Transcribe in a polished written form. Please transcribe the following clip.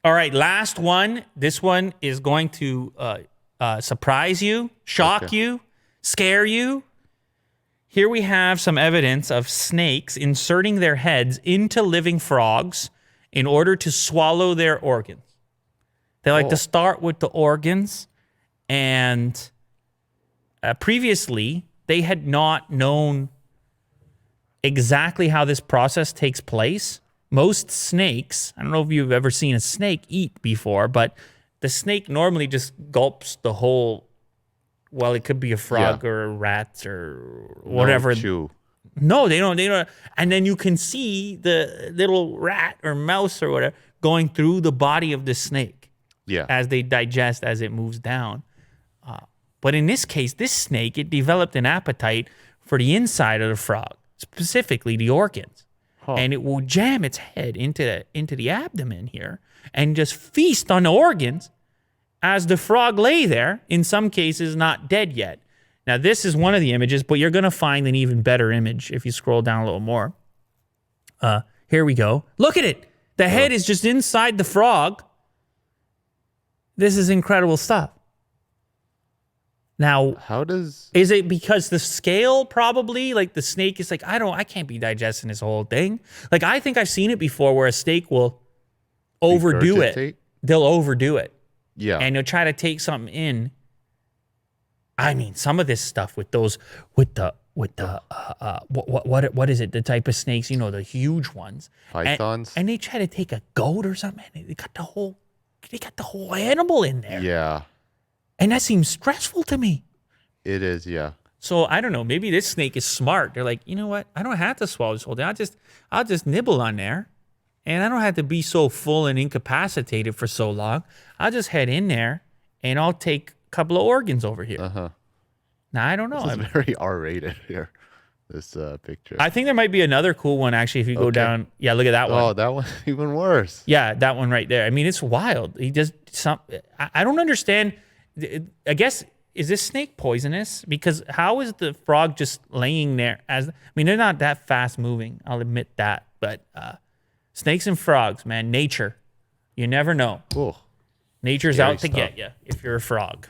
All right, last one. This one is going to surprise you, shock you, scare you. Here we have some evidence of snakes inserting their heads into living frogs in order to swallow their organs. They like to start with the organs, and previously they had not known exactly how this process takes place. Most snakes, I don't know if you've ever seen a snake eat before, but the snake normally just gulps the whole, well, it could be a frog or a rat or whatever. No chew. No, they don't. And then you can see the little rat or mouse or whatever going through the body of the snake as they digest, as it moves down. But in this case, this snake, it developed an appetite for the inside of the frog, specifically the organs. And it will jam its head into the abdomen here and just feast on the organs as the frog lay there, in some cases not dead yet. Now, this is one of the images, but you're going to find an even better image if you scroll down a little more. Here we go. Look at it. The head is just inside the frog. This is incredible stuff. Now, is it because the scale probably, like the snake is like, I can't be digesting this whole thing. Like, I think I've seen it before where a snake will overdo it. They'll overdo it. Yeah. And they'll try to take something in. I mean, some of this stuff with those, what is it? The type of snakes, the huge ones. Pythons. And they try to take a goat or something. And they got the whole animal in there. Yeah. And that seems stressful to me. It is, yeah. So I don't know. Maybe this snake is smart. They're like, you know what? I don't have to swallow this whole thing. I'll just nibble on there, and I don't have to be so full and incapacitated for so long. I'll just head in there, and I'll take a couple of organs over here. Now I don't know. This is very R-rated here. This picture. I think there might be another cool one actually. If you go down, look at that one. Oh, that one's even worse. Yeah, that one right there. I mean, it's wild. He does some. I don't understand. I guess, is this snake poisonous? Because how is the frog just laying there? They're not that fast moving. I'll admit that. But snakes and frogs, man, nature. You never know. Cool. Nature's out to get you if you're a frog.